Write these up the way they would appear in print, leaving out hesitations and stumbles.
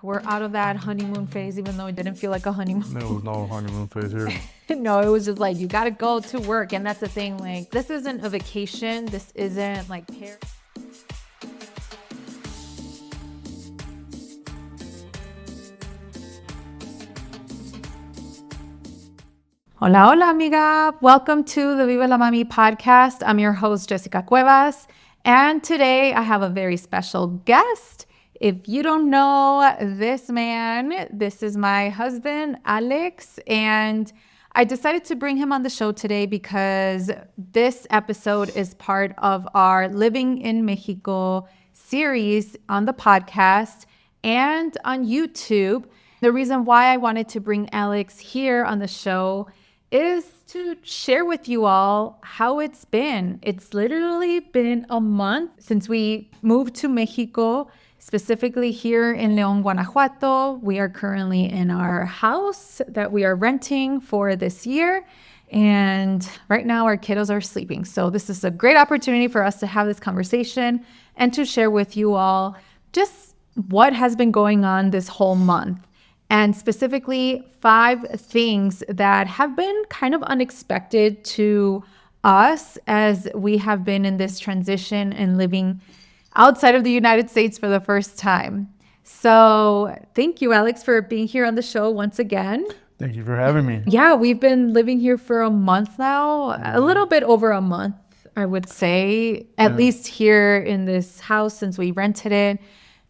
We're out of that honeymoon phase, even though it didn't feel like a honeymoon. There was no honeymoon phase here. No, it was just like, you got to go to work. And that's the thing. Like, this isn't a vacation. This isn't like Hola, hola, amiga. Welcome to the Viva la Mami podcast. I'm your host, Jessica Cuevas. And today I have a very special guest. If you don't know this man, this is my husband, Alex. And I decided to bring him on the show today because this episode is part of our Living in Mexico series on the podcast and on YouTube. The reason why I wanted to bring Alex here on the show is to share with you all how it's been. It's literally been a month since we moved to Mexico, specifically here in León, Guanajuato. We are currently in our house that we are renting for this year. And right now our kiddos are sleeping. So this is a great opportunity for us to have this conversation and to share with you all just what has been going on this whole month. And specifically 5 things that have been kind of unexpected to us as we have been in this transition and living outside of the United States for the first time. So thank you, Alex, for being here on the show once again. Thank you for having me. Yeah, we've been living here for a month now, a little bit over a month, I would say, at least here in this house since we rented it.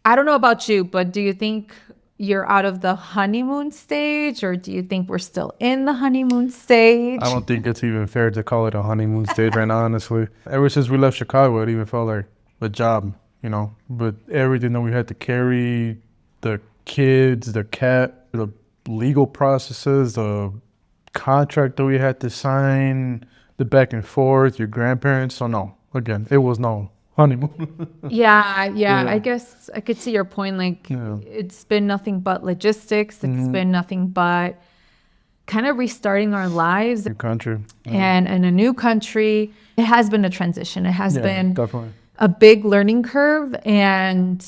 I don't know about you, but do you think you're out of the honeymoon stage, or do you think we're still in the honeymoon stage? I don't think it's even fair to call it a honeymoon stage right now, honestly. Ever since we left Chicago, it even felt like a job, you know, but everything that we had to carry, the kids, the cat, the legal processes, the contract that we had to sign, the back and forth, your grandparents. So no, again, it was no honeymoon. Yeah. I guess I could see your point. Like, It's been nothing but logistics. It's been nothing but kind of restarting our lives. New country. And in a new country, it has been a transition. It has been definitely a big learning curve. And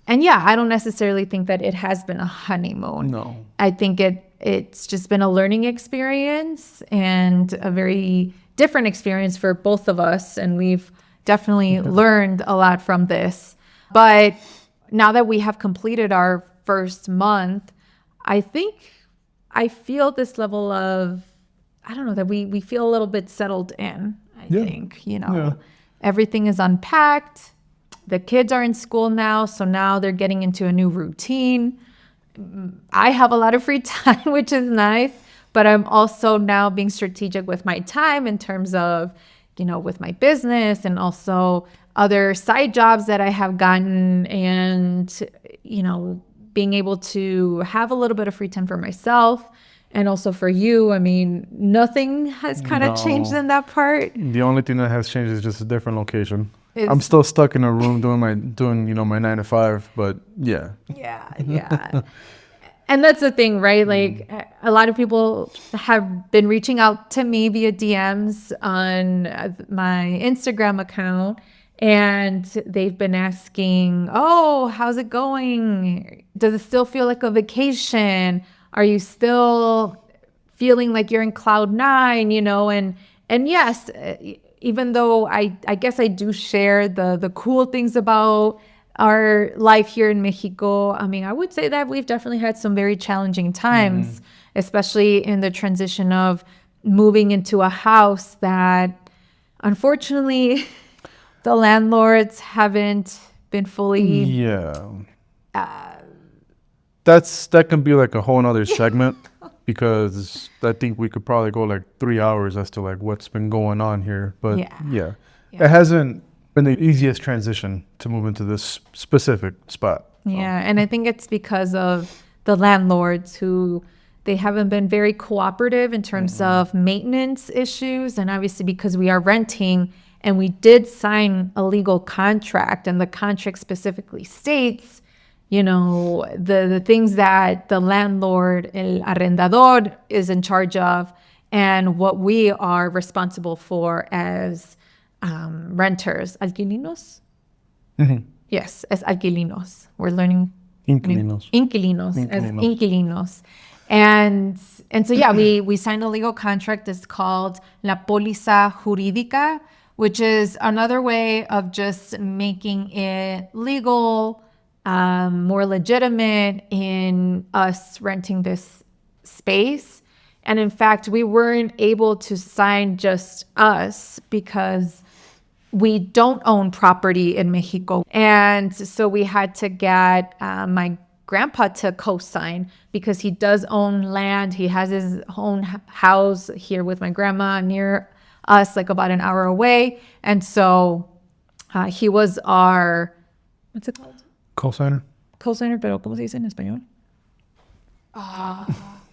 yeah, I don't necessarily think that it has been a honeymoon. No. I think it's just been a learning experience and a very different experience for both of us. And we've definitely learned a lot from this. But now that we have completed our first month, I think I feel this level of, I don't know, that we feel a little bit settled in, I think, Everything is unpacked. The kids are in school now, so now they're getting into a new routine. I have a lot of free time, which is nice, but I'm also now being strategic with my time in terms of, with my business and also other side jobs that I have gotten and, being able to have a little bit of free time for myself and also for you. I mean, nothing has kind of changed in that part. The only thing that has changed is just a different location. I'm still stuck in a room doing my 9 to 5, but yeah. Yeah. And that's the thing, right? Like, a lot of people have been reaching out to me via DMs on my Instagram account, and they've been asking, oh, how's it going? Does it still feel like a vacation? Are you still feeling like you're in cloud 9, And yes, even though I guess I do share the cool things about our life here in Mexico, I mean, I would say that we've definitely had some very challenging times, especially in the transition of moving into a house that, unfortunately, the landlords haven't been fully... Yeah. That can be like a whole nother segment because I think we could probably go like 3 hours as to like what's been going on here. But yeah. It hasn't been the easiest transition to move into this specific spot. Yeah, and I think it's because of the landlords who they haven't been very cooperative in terms of maintenance issues. And obviously because we are renting and we did sign a legal contract, and the contract specifically states, the things that the landlord, el arrendador, is in charge of and what we are responsible for as renters, alquilinos. Yes, as alquilinos. We're learning Inquilinos. Inquilinos. As Inquilinos. inquilinos. And so, yeah, we signed a legal contract. It's called La Póliza Jurídica, which is another way of just making it legal, more legitimate in us renting this space. And in fact, we weren't able to sign just us because we don't own property in Mexico. And so we had to get my grandpa to co-sign because he does own land. He has his own house here with my grandma near us, like about an hour away. And so he was our, what's it called? Co-signer? Co-signer, pero ¿cómo se dice en español?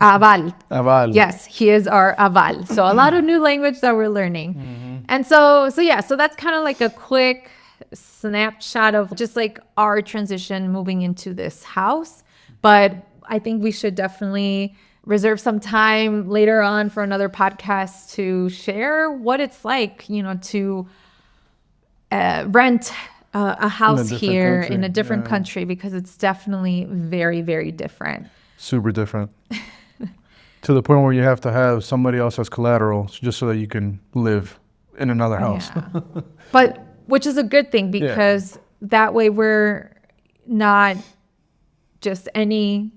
Aval. Aval. Yes, he is our aval. So a lot of new language that we're learning. And so that's kind of like a quick snapshot of just like our transition moving into this house. But I think we should definitely reserve some time later on for another podcast to share what it's like, to rent a house here in a different country, because it's definitely very, very different. Super different. To the point where you have to have somebody else as collateral just so that you can live in another house. Yeah. But which is a good thing, because that way we're not just any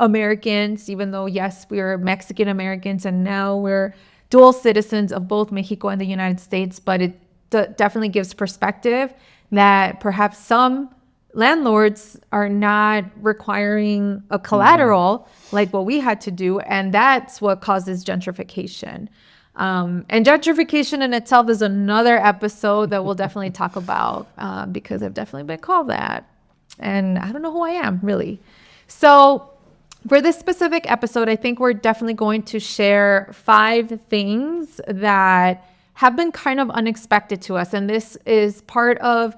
Americans, even though, yes, we are Mexican Americans and now we're dual citizens of both Mexico and the United States. But it definitely gives perspective that perhaps some landlords are not requiring a collateral like what we had to do. And that's what causes gentrification. And gentrification in itself is another episode that we'll definitely talk about because I've definitely been called that. And I don't know who I am, really. So for this specific episode, I think we're definitely going to share 5 things that have been kind of unexpected to us. And this is part of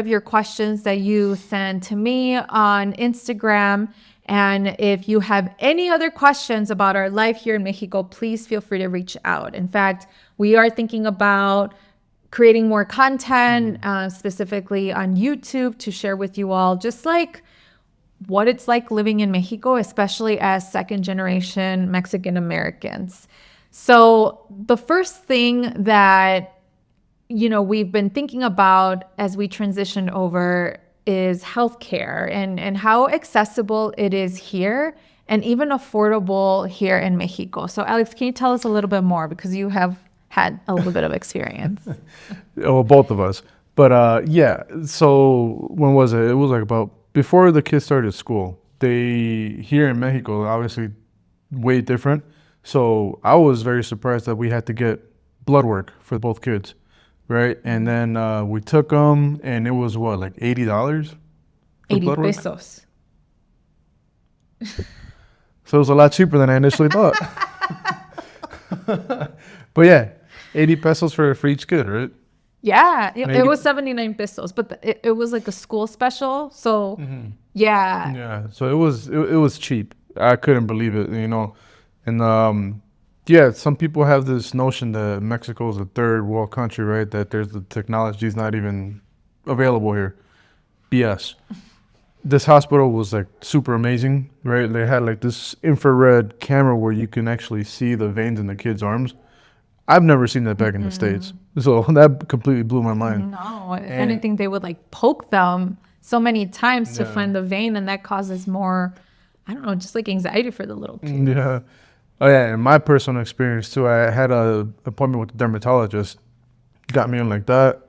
your questions that you send to me on Instagram. And if you have any other questions about our life here in Mexico, please feel free to reach out. In fact, we are thinking about creating more content, specifically on YouTube, to share with you all just like what it's like living in Mexico, especially as second generation Mexican Americans. So the first thing that we've been thinking about as we transitioned over is healthcare and how accessible it is here and even affordable here in Mexico. So Alex, can you tell us a little bit more, because you have had a little bit of experience? Well, both of us. But so when was it? It was like about before the kids started school. They here in Mexico, obviously way different. So I was very surprised that we had to get blood work for both kids. Right, and then we took them, and it was what, like $80? 80 pesos. So it was a lot cheaper than I initially thought. But yeah, 80 pesos for each kid, right? Yeah, it was 79 pesos, but it was like a school special. So yeah. Yeah, so it was cheap. I couldn't believe it, and yeah, some people have this notion that Mexico is a third world country, right? That the technology is not even available here. BS. This hospital was like super amazing, right? They had like this infrared camera where you can actually see the veins in the kids' arms. I've never seen that back in the States. So that completely blew my mind. No, if anything, they would like poke them so many times to find the vein, and that causes more, I don't know, just like anxiety for the little kids. Yeah. Oh yeah, in my personal experience too, I had an appointment with the dermatologist. Got me in like that,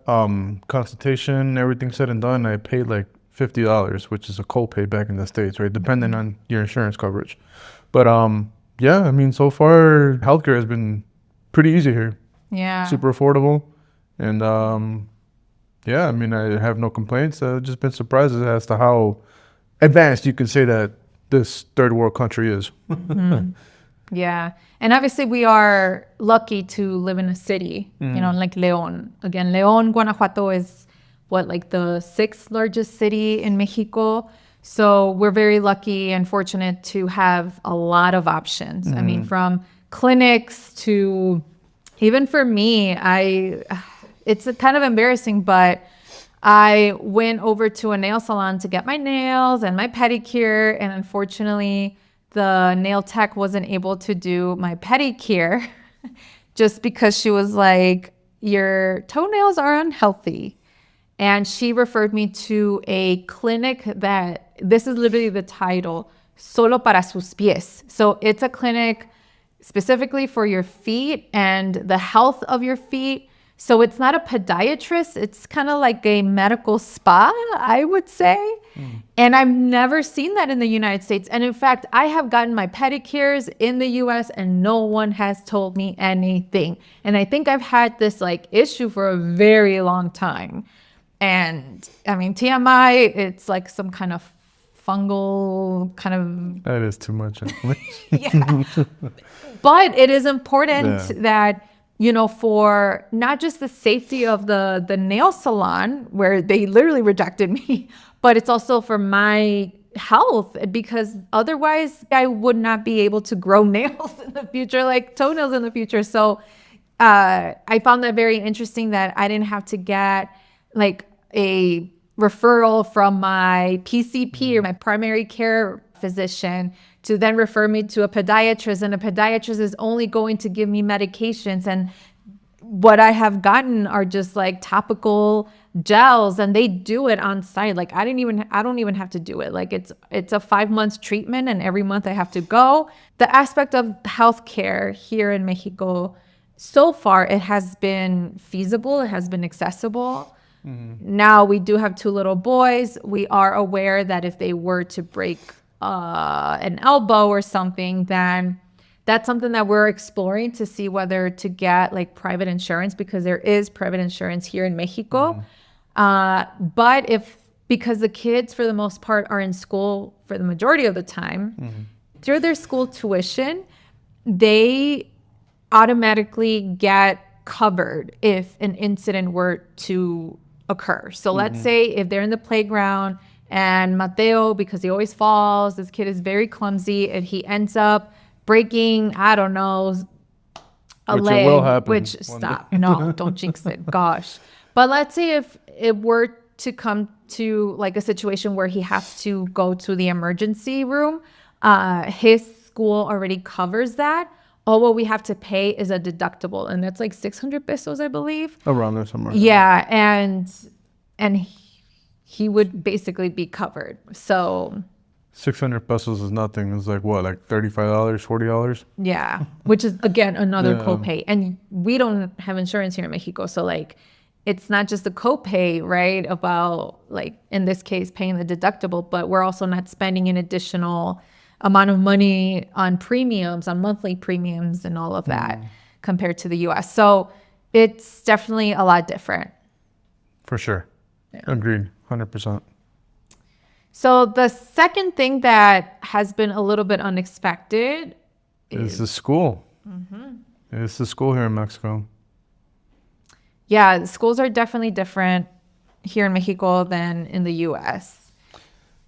consultation, everything said and done. I paid like $50, which is a copay back in the States, right? Depending on your insurance coverage. But yeah, I mean, so far healthcare has been pretty easy here. Yeah. Super affordable, and yeah, I mean, I have no complaints. I've just been surprised as to how advanced you can say that this third world country is. Yeah. And obviously we are lucky to live in a city, like León. Again, León, Guanajuato is like the 6th largest city in Mexico. So we're very lucky and fortunate to have a lot of options. I mean, from clinics to even for me, it's kind of embarrassing, but I went over to a nail salon to get my nails and my pedicure, and unfortunately, the nail tech wasn't able to do my pedicure just because she was like, your toenails are unhealthy. And she referred me to a clinic that, this is literally the title, Solo para sus pies. So it's a clinic specifically for your feet and the health of your feet. So it's not a podiatrist. It's kind of like a medical spa, I would say. And I've never seen that in the United States. And in fact, I have gotten my pedicures in the US and no one has told me anything. And I think I've had this like issue for a very long time. And I mean, TMI, it's like some kind of fungal kind of. That is too much. Yeah. But it is important that, you know, for not just the safety of the nail salon where they literally rejected me, but it's also for my health, because otherwise I would not be able to grow nails in the future, like toenails in the future. So I found that very interesting that I didn't have to get like a referral from my PCP or my primary care physician to then refer me to a podiatrist, and a podiatrist is only going to give me medications. And what I have gotten are just like topical gels, and they do it on site. Like I don't even have to do it. Like it's a 5 months treatment, and every month I have to go. The aspect of healthcare here in Mexico, so far it has been feasible, it has been accessible. Now we do have 2 little boys. We are aware that if they were to break an elbow or something, then that's something that we're exploring to see whether to get like private insurance, because there is private insurance here in Mexico. But because the kids for the most part are in school for the majority of the time, through their school tuition, they automatically get covered if an incident were to occur. So let's say if they're in the playground and Mateo, because he always falls, this kid is very clumsy, and he ends up breaking, I don't know, a Which leg. it will happen Which, stop. No, don't jinx it. Gosh. But let's say if it were to come to like a situation where he has to go to the emergency room, his school already covers that. All what we have to pay is a deductible, and that's like 600 pesos, I believe. Around there somewhere. Yeah, and he would basically be covered. So 600 pesos is nothing. It's like what, like $35, $40? yeah, which is again another Yeah. copay, and we don't have insurance here in Mexico, so like it's not just the copay, right? About like in this case paying the deductible, but we're also not spending an additional amount of money on premiums, on monthly premiums and all of that compared to the US. So it's definitely a lot different. For sure. Agreed. 100%. So the second thing that has been a little bit unexpected It's the school. It's the school here in Mexico. Yeah, the schools are definitely different here in Mexico than in the US.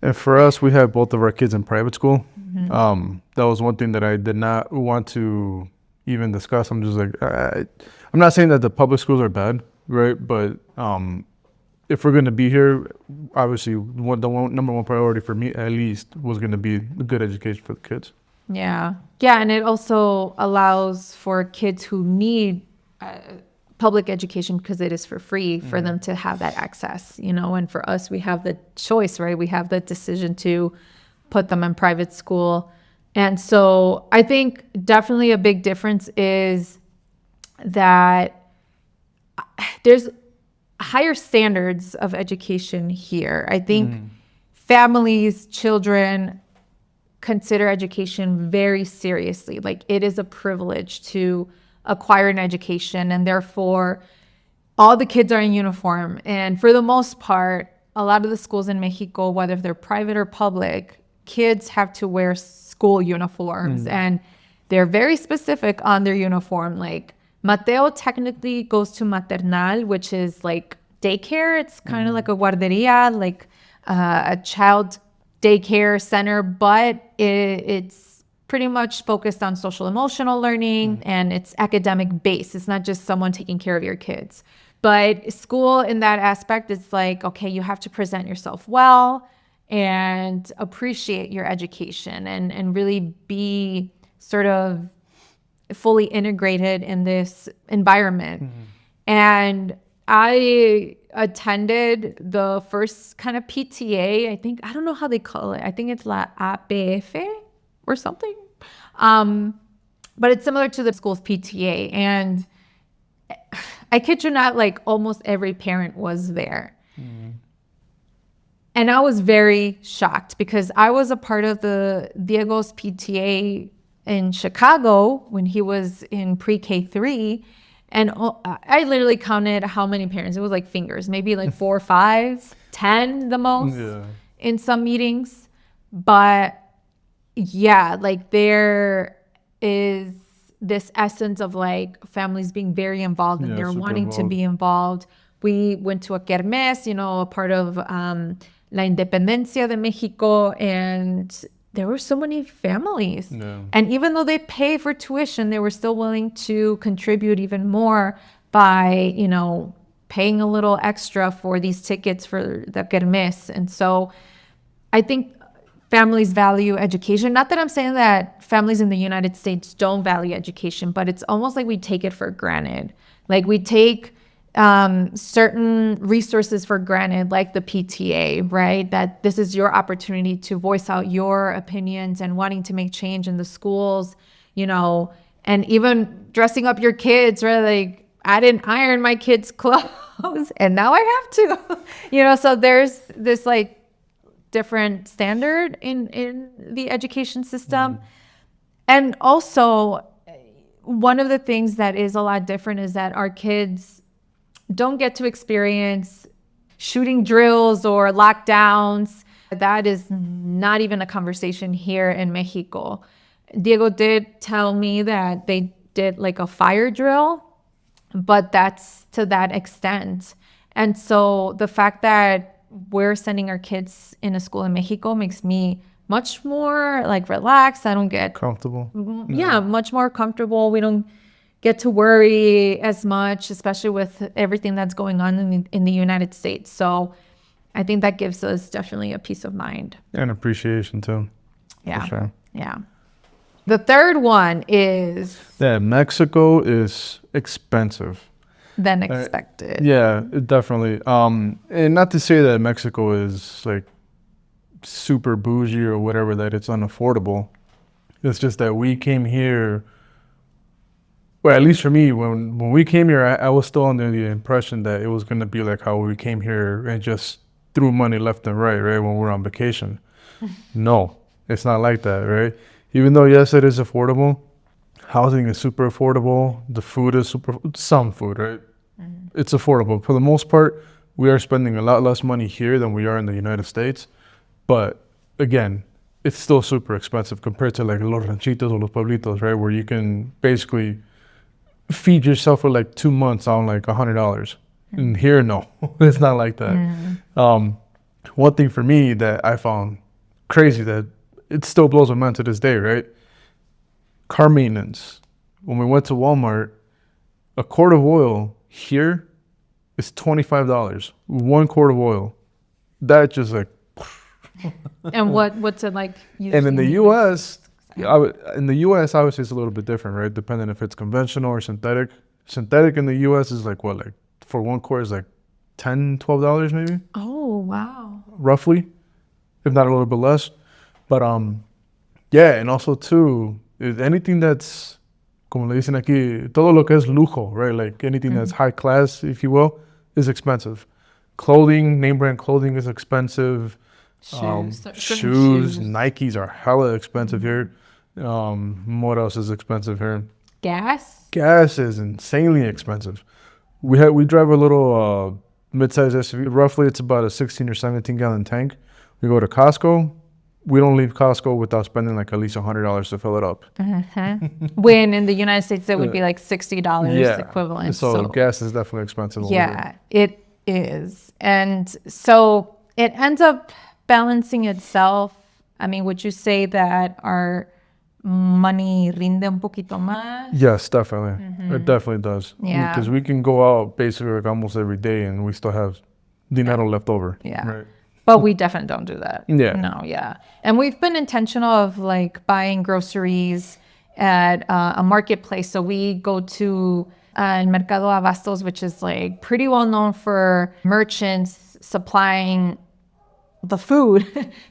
And for us, we have both of our kids in private school. That was one thing that I did not want to even discuss. I'm just like, I'm not saying that the public schools are bad, right? But if we're going to be here, obviously, number one priority for me, at least, was going to be a good education for the kids. Yeah. Yeah, and it also allows for kids who need public education, because it is for free, for them to have that access, you know. And for us, we have the choice, right? We have the decision to put them in private school. And so I think definitely a big difference is that there's higher standards of education here. I think families, children consider education very seriously. Like it is a privilege to acquire an education, and therefore all the kids are in uniform. And for the most part, a lot of the schools in Mexico, whether they're private or public, kids have to wear school uniforms, and they're very specific on their uniform. Like Mateo technically goes to maternal, which is like daycare. It's kind of like a guarderia, like a child daycare center, but it's pretty much focused on social emotional learning, and it's academic based. It's not just someone taking care of your kids. But school in that aspect is like, okay, you have to present yourself well and appreciate your education and really be sort of fully integrated in this environment. And I attended the first kind of PTA. I don't know how they call it. I think it's La APF or something. But it's similar to the school's PTA. And I kid you not, like almost every parent was there. And I was very shocked because I was a part of the Diego's PTA in Chicago when he was in pre-K 3. And I literally counted how many parents. It was like fingers, maybe like 4 or 5, 10 the most in some meetings. But yeah, like there is this essence of like families being very involved and they're wanting to be involved. We went to a kermés, a part of La Independencia de Mexico, and there were so many families. And even though they pay for tuition, they were still willing to contribute even more by, paying a little extra for these tickets for the kermés. And so I think families value education. Not that I'm saying that families in the United States don't value education, but it's almost like we take it for granted. Like we take certain resources for granted, like the PTA, right? That this is your opportunity to voice out your opinions and wanting to make change in the schools, and even dressing up your kids, right? Like I didn't iron my kids' clothes and now I have to, so there's this like different standard in the education system. And also one of the things that is a lot different is that our kids don't get to experience shooting drills or lockdowns. That is not even a conversation here in Mexico. Diego did tell me that they did like a fire drill, but that's to that extent. And so the fact that we're sending our kids in a school in Mexico makes me much more like relaxed. I don't get comfortable. Yeah, much more comfortable. We don't get to worry as much, especially with everything that's going on in the United States. So I think that gives us definitely a peace of mind. And appreciation too. Yeah. For sure. Yeah. The third one is that Mexico is expensive than expected. Yeah, definitely. And not to say that Mexico is like super bougie or whatever, that it's unaffordable. It's just that we came here. Well, at least for me, when we came here, I was still under the impression that it was going to be like how we came here and just threw money left and right, when we're on vacation. No, it's not like that, right? Even though, yes, it is affordable, housing is super affordable, the food is some food, right? It's affordable. For the most part, we are spending a lot less money here than we are in the United States. But again, it's still super expensive compared to like los ranchitos or los pueblitos, right? Where you can basically feed yourself for like 2 months on like $100. And here, no, it's not like that. One thing for me that I found crazy, that it still blows my mind to this day, right? Car maintenance. When we went to Walmart, a quart of oil here is $25. 1 quart of oil. That just like. And what's it like? And in the U.S., I would say it's a little bit different, right? Depending if it's conventional or synthetic. Synthetic in the U.S. is like what, like for 1 quart is like $10, $12 maybe. Oh wow! Roughly, if not a little bit less. But yeah, and also too, is anything that's, como le dicen aquí, todo lo que es lujo, right? Like anything that's high class, if you will, is expensive. Clothing, name brand clothing is expensive. Shoes, Nikes are hella expensive here. What else is expensive here? Gas is insanely expensive. We drive a little mid-size SUV. Roughly, it's about a 16 or 17 gallon tank. We go to Costco. We don't leave Costco without spending like at least $100 to fill it up. When in the United States, it would be like $60 equivalent. So gas is definitely expensive. Yeah, it is. And so it ends up balancing itself. I mean, would you say that our money rinde un poquito más. Yes, definitely. It definitely does. Yeah. Because we can go out basically like almost every day and we still have dinero left over. Yeah. Right. But we definitely don't do that. Yeah. No, yeah. And we've been intentional of like buying groceries at a marketplace. So we go to El Mercado Abastos, which is like pretty well known for merchants supplying the food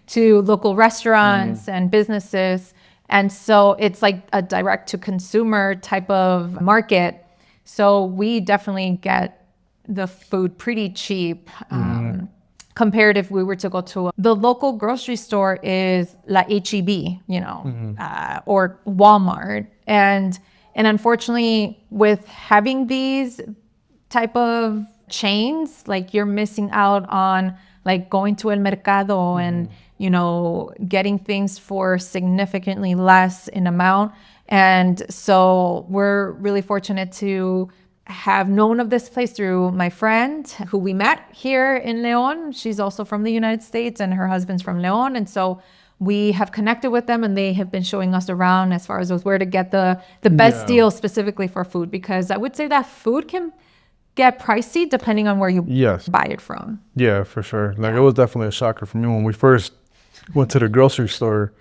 to local restaurants and businesses. And so it's like a direct to consumer type of market. So we definitely get the food pretty cheap. Compared if we were to go to the local grocery store is La H-E-B, or Walmart. And unfortunately, with having these type of chains, like you're missing out on like going to El Mercado and, getting things for significantly less in amount. And so we're really fortunate to have known of this place through my friend who we met here in León. She's also from the United States and her husband's from León. And so we have connected with them and they have been showing us around as far as where to get the best deal specifically for food, because I would say that food can get pricey depending on where you buy it from. Yeah, for sure. Like it was definitely a shocker for me when we first went to the grocery store.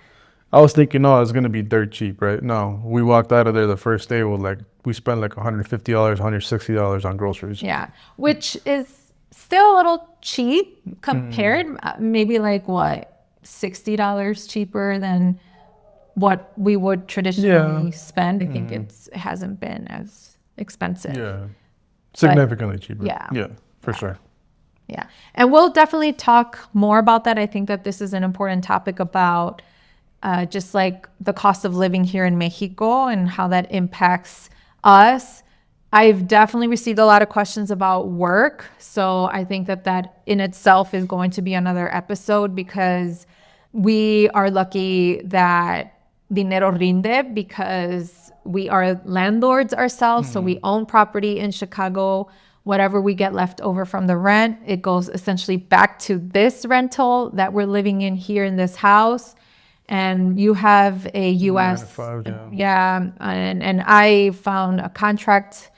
I was thinking, oh, it's going to be dirt cheap, right? No, we walked out of there the first day with we spent like $150, $160 on groceries. Yeah, which is still a little cheap compared, maybe like what, $60 cheaper than what we would traditionally spend. I think it hasn't been as expensive. Yeah, significantly cheaper. Yeah, for sure. Yeah, and we'll definitely talk more about that. I think that this is an important topic about just like the cost of living here in Mexico and how that impacts us. I've definitely received a lot of questions about work. So I think that in itself is going to be another episode, because we are lucky that dinero rinde because we are landlords ourselves. So we own property in Chicago. Whatever we get left over from the rent, it goes essentially back to this rental that we're living in here in this house. And you have a U.S. 9 to 5, and I found a contract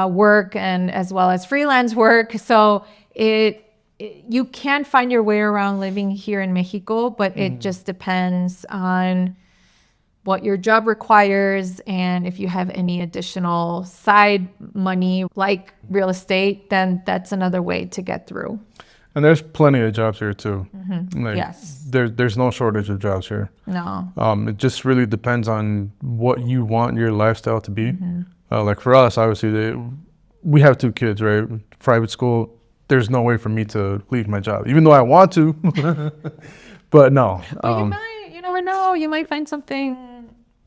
work and as well as freelance work. So you can find your way around living here in Mexico, but it just depends on what your job requires, and if you have any additional side money like real estate, then that's another way to get through. And there's plenty of jobs here too. Yes. There's no shortage of jobs here. No. It just really depends on what you want your lifestyle to be. Like for us, obviously, we have 2 kids, right? Private school. There's no way for me to leave my job, even though I want to. But no. But you never know. You might find something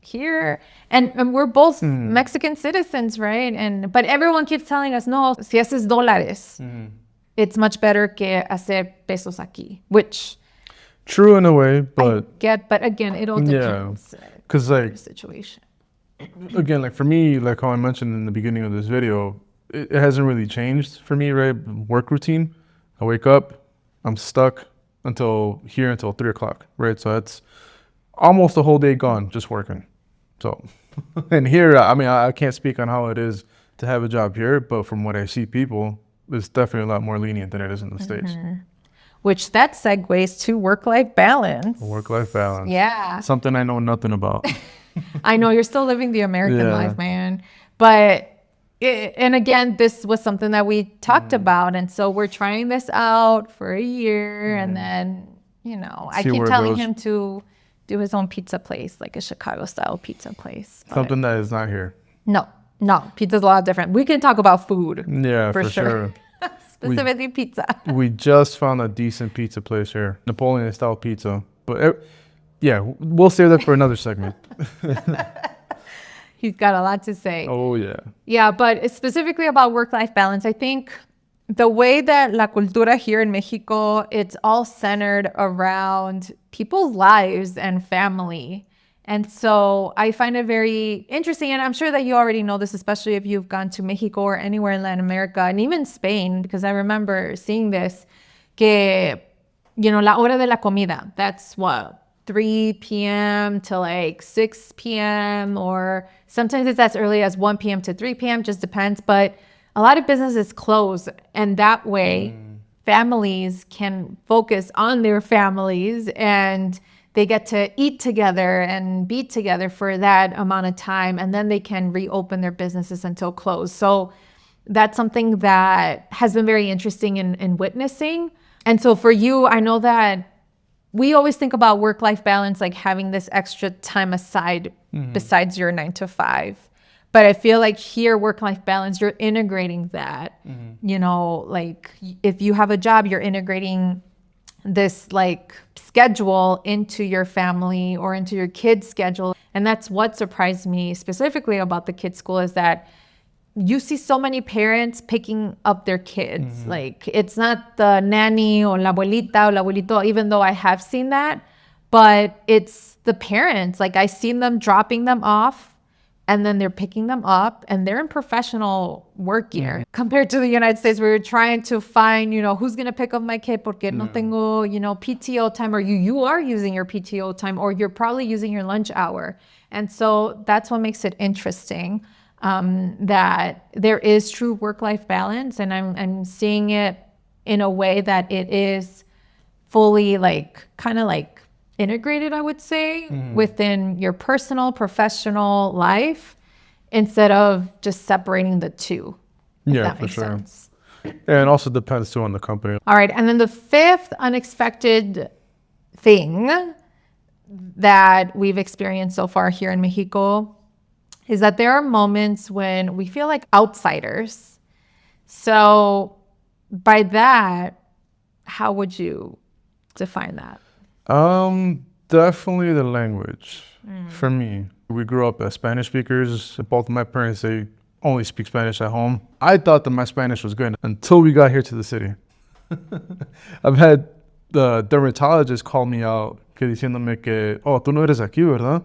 here. And we're both Mexican citizens, right? But everyone keeps telling us, no, si haces dólares, it's much better que hacer pesos aquí, which true in a way, but but again, it all depends. Because the situation. Again, like for me, like how I mentioned in the beginning of this video, it hasn't really changed for me, right? Work routine. I wake up, I'm stuck until 3 o'clock, right? So that's almost a whole day gone just working. So, and here, I mean, I can't speak on how it is to have a job here, but from what I see people, it's definitely a lot more lenient than it is in the States. Which that segues to work-life balance. Work-life balance. Yeah. Something I know nothing about. I know you're still living the American life, man. But, and again, this was something that we talked about. And so we're trying this out for a year. And then, I keep telling him to do his own pizza place, like a Chicago-style pizza place. Something that is not here. No, pizza's a lot different. We can talk about food. Yeah, for sure. Specifically pizza. We just found a decent pizza place here, Napoleon-style pizza. But we'll save that for another segment. He's got a lot to say. Oh, yeah. Yeah, but specifically about work-life balance, I think the way that La Cultura here in Mexico, it's all centered around people's lives and family. And so I find it very interesting, and I'm sure that you already know this, especially if you've gone to Mexico or anywhere in Latin America, and even Spain, because I remember seeing this, que, la hora de la comida, that's what, 3 p.m. to like 6 p.m. or sometimes it's as early as 1 p.m. to 3 p.m. Just depends. But a lot of businesses close, and that way families can focus on their families and they get to eat together and be together for that amount of time, and then they can reopen their businesses until close. So that's something that has been very interesting in witnessing. And so for you, I know that we always think about work-life balance, like having this extra time aside besides your 9 to 5. But I feel like here, work-life balance, you're integrating that. You know, like if you have a job, you're integrating this like schedule into your family or into your kids' schedule. And that's what surprised me specifically about the kids' school, is that you see so many parents picking up their kids. Like it's not the nanny or la abuelita or la abuelito, even though I have seen that, but it's the parents. Like I seen them dropping them off and then they're picking them up, and they're in professional work gear compared to the United States, where you're trying to find, you know, who's going to pick up my kid porque no tengo, you know, PTO time, or you are using your PTO time, or you're probably using your lunch hour. And so that's what makes it interesting, that there is true work-life balance, and I'm seeing it in a way that it is fully like kind of like integrated, I would say, within your personal, professional life, instead of just separating the two. If that makes sense. And also depends too on the company. All right. And then the fifth unexpected thing that we've experienced so far here in Mexico is that there are moments when we feel like outsiders. So by that, how would you define that? Definitely the language for me. We grew up as Spanish speakers. Both of my parents, they only speak Spanish at home. I thought that my Spanish was good until we got here to the city. I've had the dermatologist call me out, que diciéndome que, oh, tú no eres aquí, ¿verdad?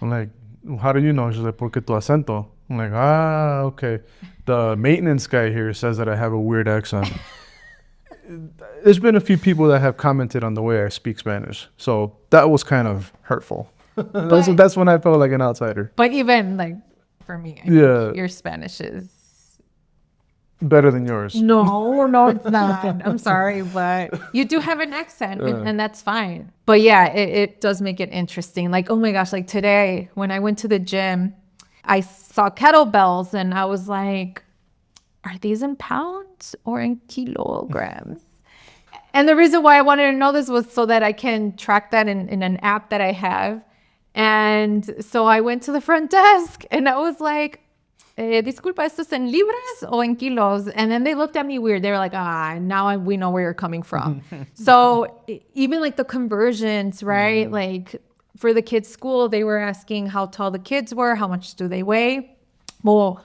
I'm like, how do you know? She's like, porque tu acento. I'm like, okay. The maintenance guy here says that I have a weird accent. There's been a few people that have commented on the way I speak Spanish. So that was kind of hurtful. That's when I felt like an outsider. But even like for me, I think your Spanish is better than yours. No, it's not. I'm sorry, but you do have an accent, and that's fine. But yeah, it does make it interesting. Like, oh my gosh, like today when I went to the gym, I saw kettlebells and I was like, are these in pounds or in kilograms? And the reason why I wanted to know this was so that I can track that in an app that I have. And so I went to the front desk and I was like, disculpa, ¿esto es en libras o en kilos? And then they looked at me weird. They were like, now we know where you're coming from. So even like the conversions, right? Like for the kids' school, they were asking how tall the kids were, how much do they weigh? Well,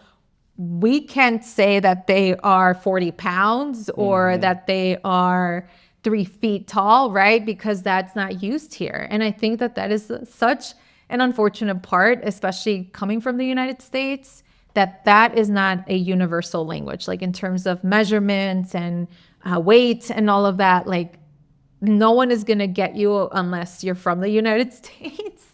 we can't say that they are 40 pounds or that they are 3 feet tall, right? Because that's not used here. And I think that is such an unfortunate part, especially coming from the United States, that is not a universal language. Like in terms of measurements and weight and all of that, like no one is going to get you unless you're from the United States.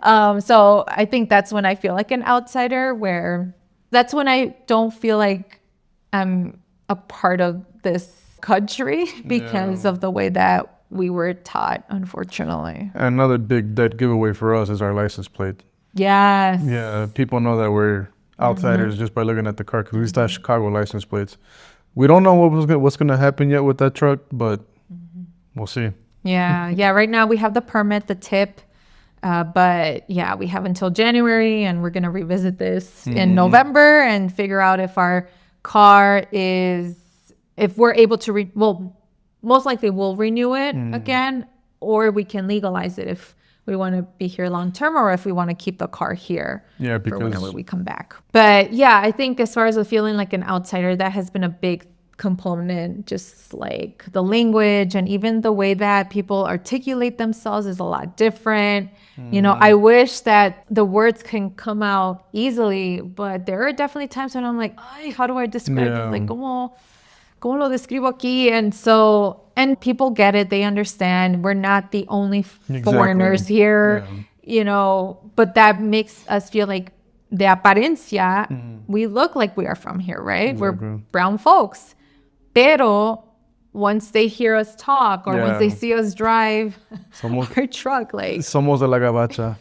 So I think that's when I feel like an outsider, where that's when I don't feel like I'm a part of this country because of the way that we were taught, unfortunately. Another big dead giveaway for us is our license plate. Yes. Yeah, people know that we're outsiders just by looking at the car, because we still have Chicago license plates. We don't know what's going to happen yet with that truck, but we'll see. Yeah. Right now we have the permit, the tip. But yeah, we have until January, and we're going to revisit this in November and figure out if our car if we're able to, most likely we'll renew it again, or we can legalize it if we want to be here long term, or if we want to keep the car here for whenever we come back. But yeah, I think as far as the feeling like an outsider, that has been a big component, just like the language and even the way that people articulate themselves is a lot different. You know, I wish that the words can come out easily, but there are definitely times when I'm like, ay, how do I describe it? Like, como ¿Cómo lo describo aquí? And people get it. They understand. We're not the only foreigners here, but that makes us feel like de apariencia, we look like we are from here, right? Exactly. We're brown folks. Pero once they hear us talk or once they see us drive our truck, like... Somos de la gabacha.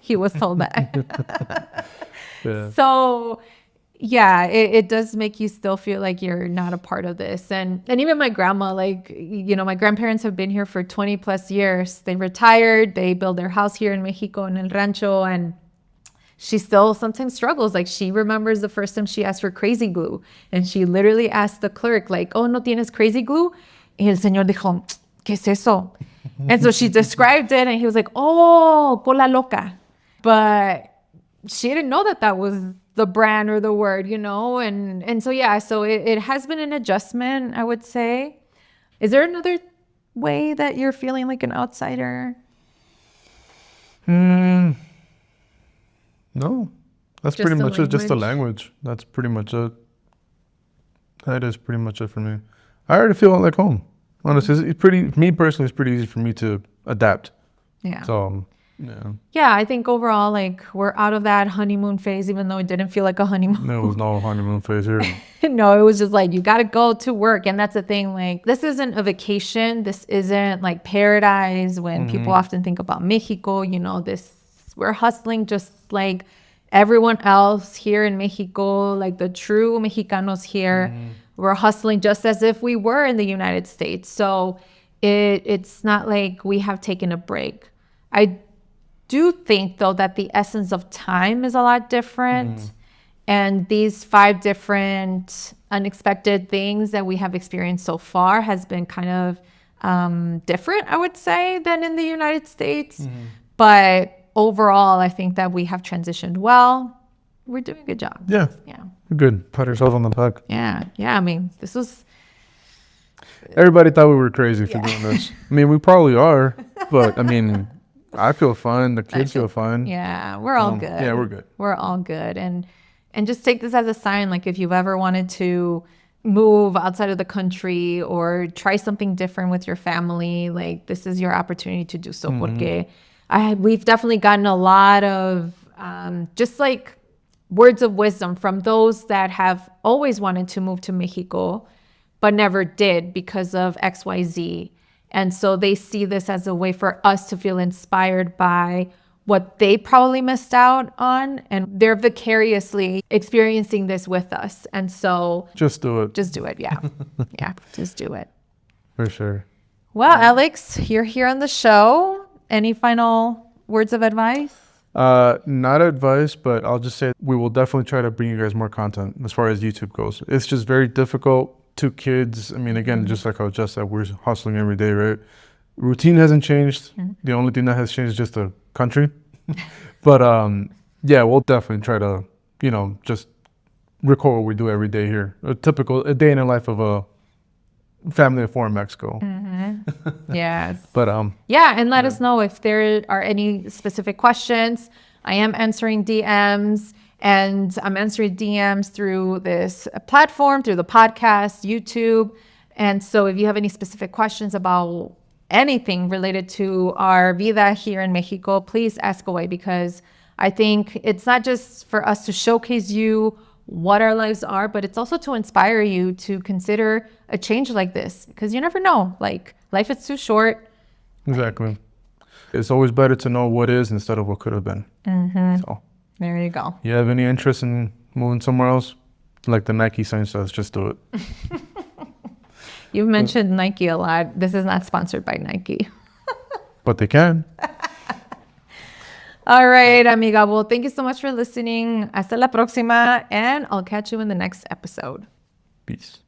He was told that. Yeah. So, yeah, it does make you still feel like you're not a part of this. And even my grandma, like, my grandparents have been here for 20 plus years. They retired. They built their house here in Mexico in El Rancho. And she still sometimes struggles. Like, she remembers the first time she asked for crazy glue. And she literally asked the clerk, like, oh, ¿no tienes crazy glue? Y el señor dijo, ¿qué es eso? And so she described it. And he was like, oh, cola loca. But she didn't know that was the brand or the word, And so, yeah, so it has been an adjustment, I would say. Is there another way that you're feeling like an outsider? No. That's Just pretty the much it. Just the language? language. That's pretty much it. That is pretty much it for me. I already feel like home. Honestly, me personally, it's pretty easy for me to adapt. Yeah. So, yeah. Yeah, I think overall, like, we're out of that honeymoon phase, even though it didn't feel like a honeymoon. There was no honeymoon phase here. No, it was just like, you got to go to work. And that's the thing. Like, this isn't a vacation. This isn't like paradise when people often think about Mexico. We're hustling just like everyone else here in Mexico, like the true Mexicanos here. We're hustling just as if we were in the United States. So it's not like we have taken a break. I do think, though, that the essence of time is a lot different. And these 5 different unexpected things that we have experienced so far has been kind of different, I would say, than in the United States. But overall, I think that we have transitioned well. We're doing a good job. Yeah. Yeah. We're good. Pat ourselves on the back. Yeah. I mean, this was... Everybody thought we were crazy for doing this. I mean, we probably are, but I mean, I feel fine. The kids feel fine. Yeah, we're all good. Yeah, we're good. We're all good. And just take this as a sign, like, if you've ever wanted to move outside of the country or try something different with your family, like, this is your opportunity to do so. Porque we've definitely gotten a lot of just like words of wisdom from those that have always wanted to move to Mexico, but never did because of XYZ. And so they see this as a way for us to feel inspired by what they probably missed out on. And they're vicariously experiencing this with us. And so... Just do it. Just do it, yeah. Yeah, just do it. For sure. Well, Alex, you're here on the show. Any final words of advice? Not advice, but I'll just say we will definitely try to bring you guys more content as far as YouTube goes. It's just very difficult. 2 kids. I mean, again, just like how Jess said, we're hustling every day, right? Routine hasn't changed. The only thing that has changed is just the country. But yeah, we'll definitely try to, just record what we do every day here. A day in the life of a family of 4 in Mexico. Yes. But yeah, and let us know if there are any specific questions. I am answering DMs. And I'm answering DMs through this platform, through the podcast, YouTube. And so if you have any specific questions about anything related to our vida here in Mexico, please ask away, because I think it's not just for us to showcase you what our lives are, but it's also to inspire you to consider a change like this, because you never know. Like, life is too short. Exactly. It's always better to know what is instead of what could have been. So. There you go. You have any interest in moving somewhere else? Like the Nike sign says, just do it. You've mentioned Nike a lot. This is not sponsored by Nike. But they can. All right, amiga. Well, thank you so much for listening. Hasta la próxima. And I'll catch you in the next episode. Peace.